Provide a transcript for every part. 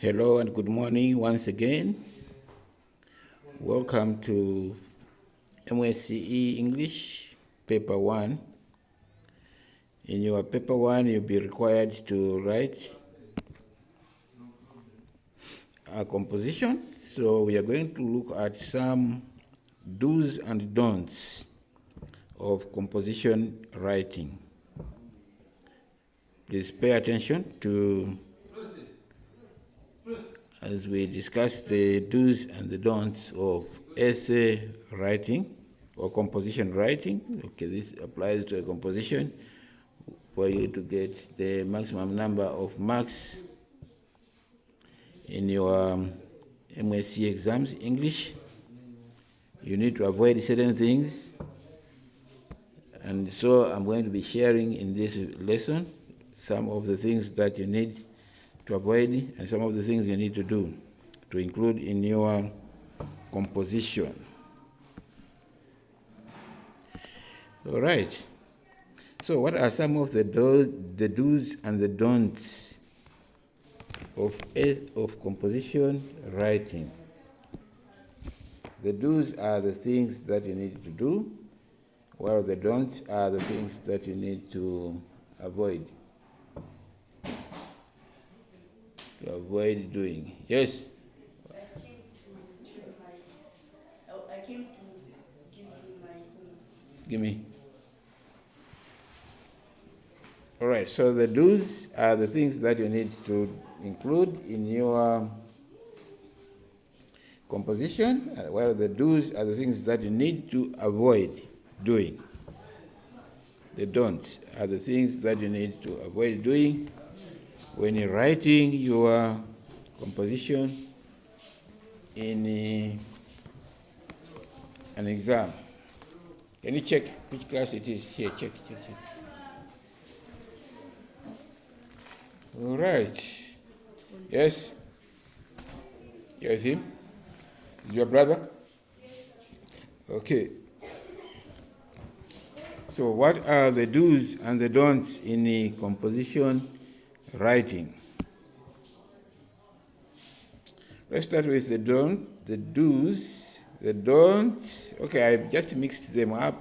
Hello and good morning once again. Welcome to Msce English, Paper 1. In your Paper 1, you'll be required to write a composition. So we are going to look at some do's and don'ts of composition writing. Please pay attention to as we discuss the do's and the don'ts of essay writing or composition writing. Okay, this applies to a composition for you to get the maximum number of marks in your Msce exams, English. You need to avoid certain things, and so I'm going to be sharing in this lesson some of the things that you need to avoid and some of the things you need to do to include in your composition. All right. So what are some of the do's and the don'ts of composition writing? The do's are the things that you need to do, while the don'ts are the things that you need to avoid. Doing. Yes? I came to give you my homework. Give me. All right, so the do's are the things that you need to include in your composition, while the do's are the things that you need to avoid doing. The don'ts are the things that you need to avoid doing when you're writing your composition in an exam. Can you check which class it is? Here, check. All right. Yes? You're with him? Is your brother? Okay. So what are the do's and the don'ts in the composition writing? Let's start with the do's, the don'ts. Okay, I just mixed them up.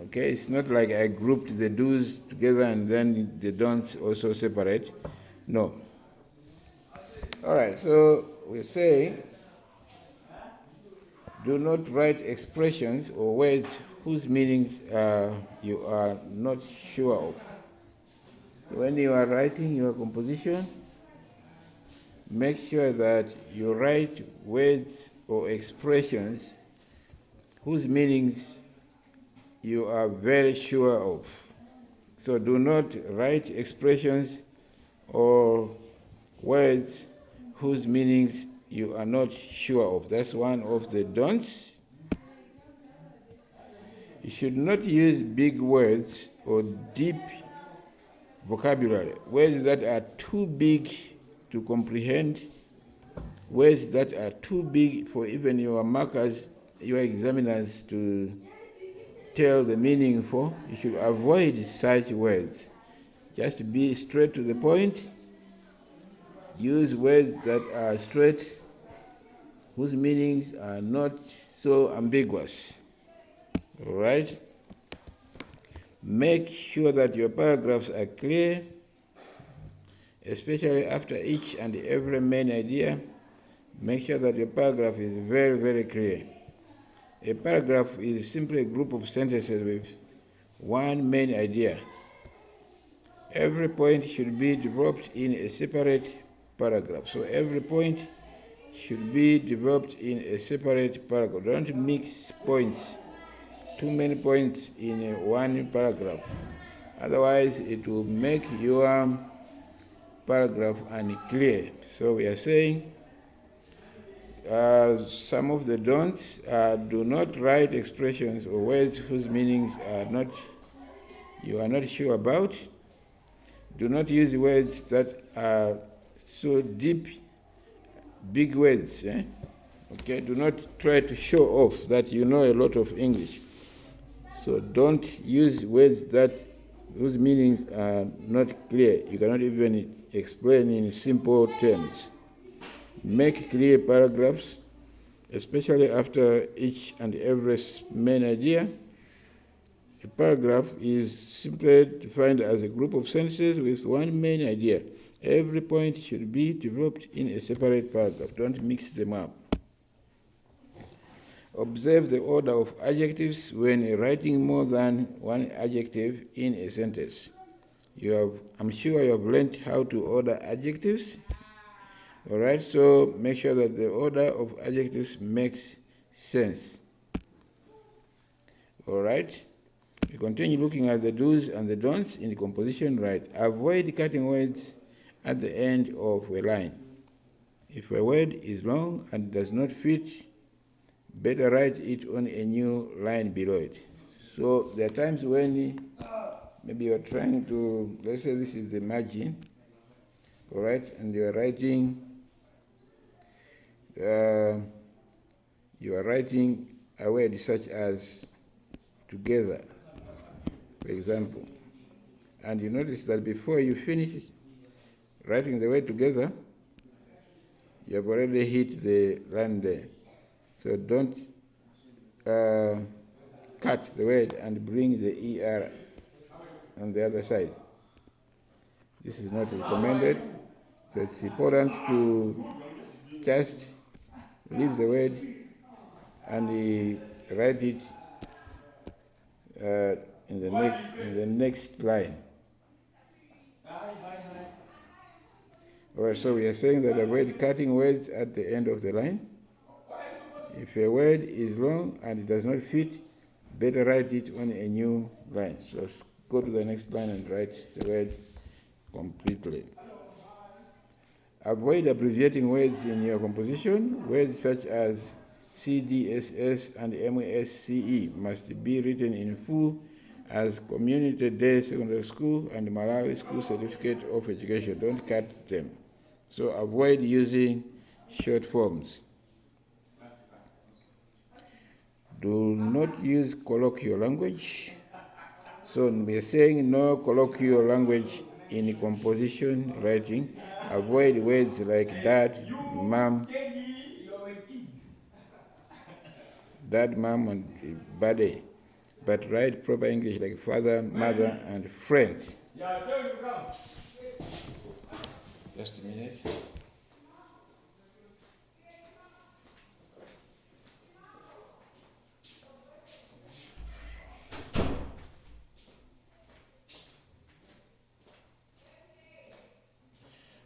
Okay, it's not like I grouped the do's together and then the don'ts also separate. No. All right, so we say do not write expressions or words whose meanings you are not sure of. When you are writing your composition, make sure that you write words or expressions whose meanings you are very sure of. So do not write expressions or words whose meanings you are not sure of. That's one of the don'ts. You should not use big words or deep vocabulary, words that are too big to comprehend, words that are too big for even your markers, your examiners to tell the meaning for. You should avoid such words. Just be straight to the point. Use words that are straight, whose meanings are not so ambiguous. All right? Make sure that your paragraphs are clear, especially after each and every main idea. Make sure that your paragraph is very, very clear. A paragraph is simply a group of sentences with one main idea. Every point should be developed in a separate paragraph. So every point should be developed in a separate paragraph. Don't mix points, too many points in one paragraph. Otherwise, it will make your paragraph unclear. So we are saying some of the don'ts do not write expressions or words whose meanings you are not sure about. Do not use words that are so deep, big words. Okay, do not try to show off that you know a lot of English. So don't use words whose meanings are not clear. You cannot even explain in simple terms. Make clear paragraphs, especially after each and every main idea. A paragraph is simply defined as a group of sentences with one main idea. Every point should be developed in a separate paragraph. Don't mix them up. Observe the order of adjectives when writing more than one adjective in a sentence. I'm sure you have learned how to order adjectives. All right, so make sure that the order of adjectives makes sense. All right, we continue looking at the do's and the don'ts in the composition right. Avoid cutting words at the end of a line. If a word is long and does not fit, better write it on a new line below it. So there are times when maybe you're trying to, let's say this is the margin, all right, and you're writing a word such as together, for example, and you notice that before you finish writing the word together, you have already hit the line there. So don't cut the word and bring the ER on the other side. This is not recommended. So it's important to just leave the word and write it in the next line. All right, so we are saying that avoid cutting words at the end of the line. If a word is long and it does not fit, better write it on a new line. So go to the next line and write the word completely. Avoid abbreviating words in your composition. Words such as CDSS and MSCE must be written in full as Community Day Secondary School and Malawi School Certificate of Education. Don't cut them. So avoid using short forms. Do not use colloquial language. So we are saying no colloquial language in composition writing. Avoid words like dad, mom, and buddy. But write proper English like father, mother, and friend. Just a minute.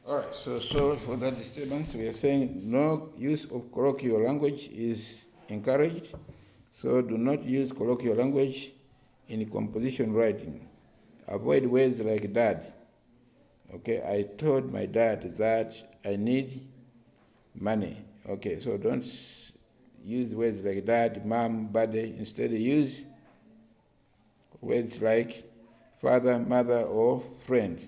All right, so sorry for that disturbance. We are saying no use of colloquial language is encouraged. So do not use colloquial language in composition writing. Avoid words like dad. Okay, I told my dad that I need money. Okay, so don't use words like dad, mom, buddy. Instead, use words like father, mother, or friend.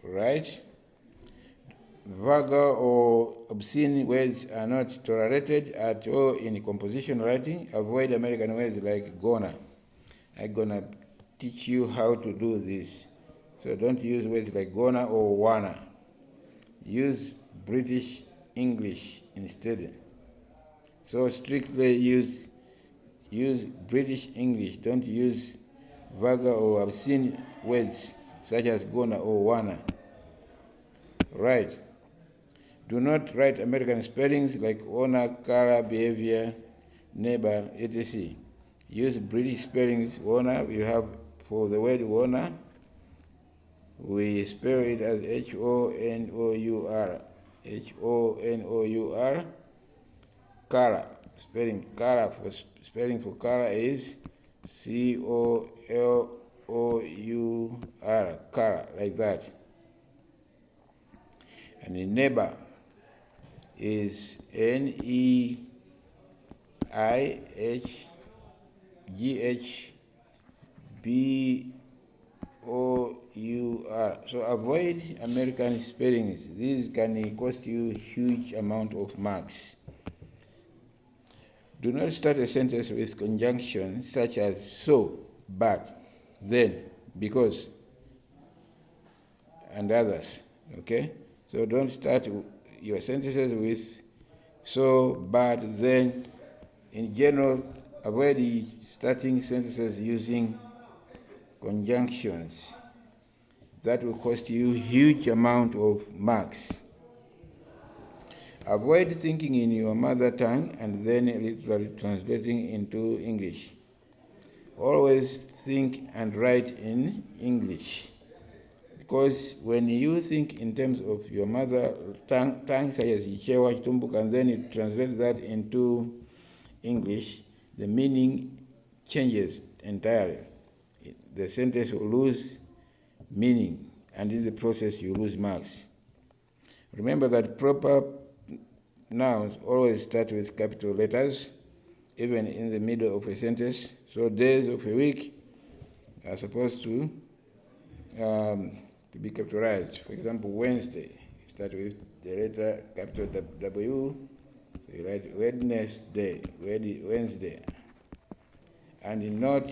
Right? Vulgar or obscene words are not tolerated at all in composition writing. Avoid American words like gonna. I'm gonna teach you how to do this. So don't use words like gonna or wanna. Use British English instead. So strictly use British English. Don't use vulgar or obscene words such as gonna or wanna. Right. Do not write American spellings like honor, color, behavior, neighbor, etc. Use British spellings. Honor, you have for the word honor, we spell it as H-O-N-O-U-R. H-O-N-O-U-R. Color, spelling for color is C-O-L-O-U-R. Color, like that. And the neighbor is N-E-I-H-G-H-B-O-U-R. So avoid American spellings. These can cost you a huge amount of marks. Do not start a sentence with conjunctions such as so, but, then, because, and others. Okay? So don't start your sentences with so, but, then. In general, avoid starting sentences using conjunctions. That will cost you huge amount of marks. Avoid thinking in your mother tongue and then literally translating into English. Always think and write in English. Because when you think in terms of your mother tongue such as Ichewa, Tumbuk, and then you translate that into English, the meaning changes entirely. The sentence will lose meaning, and in the process you lose marks. Remember that proper nouns always start with capital letters, even in the middle of a sentence. So days of a week are supposed to be capitalized. For example, Wednesday, you start with the letter capital W, so you write Wednesday, and not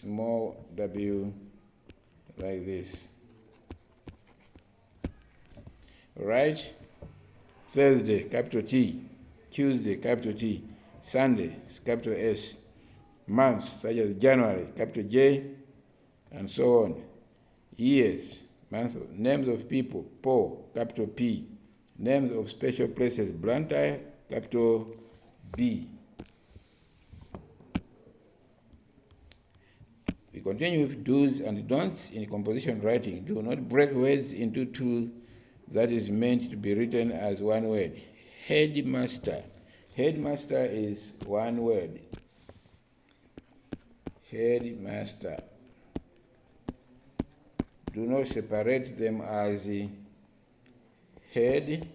small w like this. Right? Thursday, capital T. Tuesday, capital T. Sunday, capital S. Months, such as January, capital J, and so on. Years, names of people, Paul, capital P. Names of special places, Blantyre, capital B. We continue with do's and don'ts in composition writing. Do not break words into two that is meant to be written as one word. Headmaster. Headmaster is one word. Headmaster. Do not separate them as head,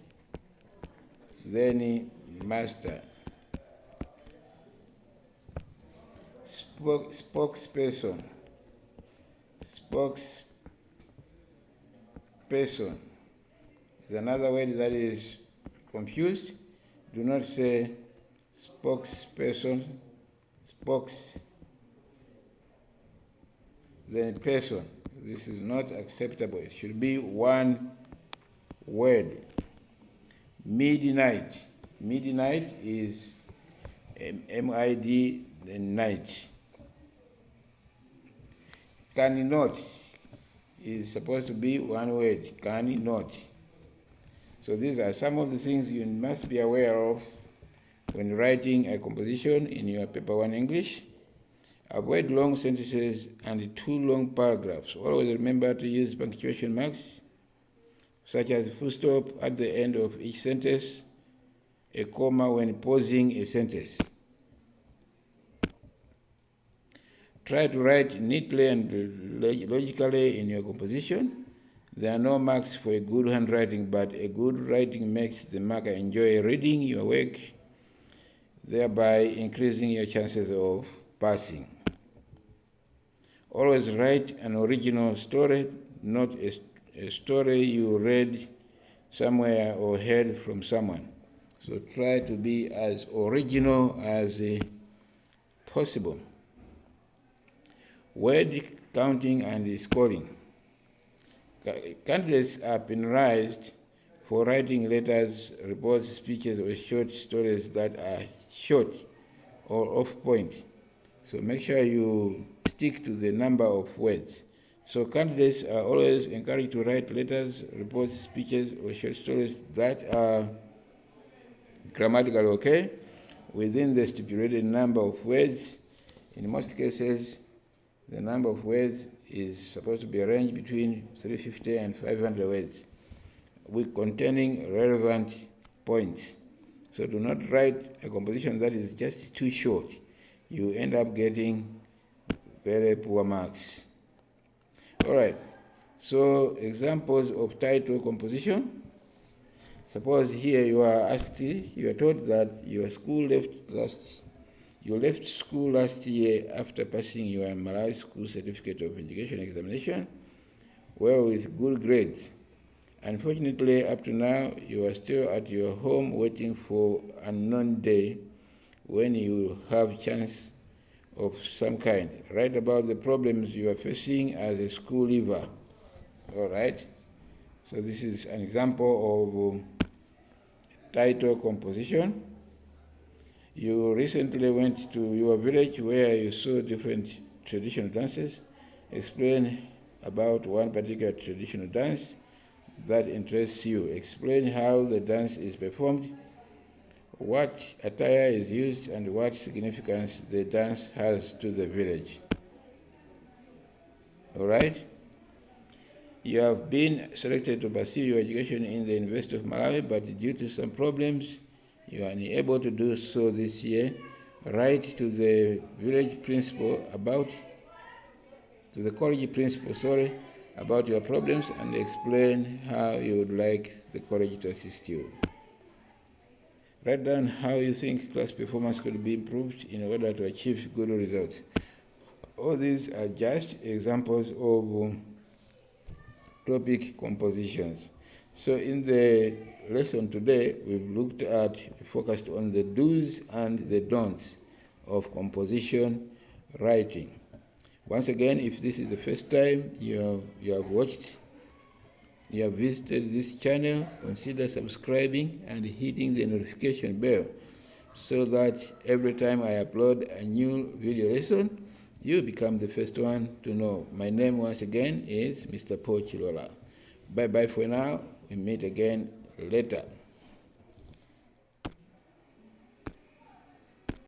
then master. Spokesperson. Spokesperson is another word that is confused. Do not say spokesperson, then person. This is not acceptable. It should be one word. Midnight. Midnight is M-I-D, then night. Cannot is supposed to be one word. Cannot. So these are some of the things you must be aware of when writing a composition in your paper 1 English. Avoid long sentences and too long paragraphs. Always remember to use punctuation marks, such as full stop at the end of each sentence, a comma when pausing a sentence. Try to write neatly and logically in your composition. There are no marks for a good handwriting, but a good writing makes the marker enjoy reading your work, thereby increasing your chances of passing. Always write an original story, not a story you read somewhere or heard from someone. So try to be as original as possible. Word counting and scoring. Candidates are penalized for writing letters, reports, speeches, or short stories that are short or off point. So make sure you stick to the number of words. So candidates are always encouraged to write letters, reports, speeches, or short stories that are grammatically okay, within the stipulated number of words. In most cases, the number of words is supposed to be a range between 350 and 500 words, with containing relevant points. So do not write a composition that is just too short. You end up getting very poor marks. All right, so examples of title composition. Suppose here you are told that you left school last year after passing your Malawi School Certificate of Education examination, well, with good grades. Unfortunately, up to now, you are still at your home waiting for an unknown day when you will have chance of some kind. Write about the problems you are facing as a school leaver. All right? So this is an example of title composition. You recently went to your village where you saw different traditional dances. Explain about one particular traditional dance that interests you. Explain how the dance is performed, what attire is used, and what significance the dance has to the village. All right? You have been selected to pursue your education in the University of Malawi, but due to some problems, you are unable to do so this year. Write to the village principal to the college principal, about your problems and explain how you would like the college to assist you. Write down how you think class performance could be improved in order to achieve good results. All these are just examples of topic compositions. So in the lesson today, we've focused on the do's and the don'ts of composition writing. Once again, if this is the first time you have visited this channel, consider subscribing and hitting the notification bell so that every time I upload a new video lesson, you become the first one to know. My name once again is Mr. Paul Chilola. Bye-bye for now. We meet again later.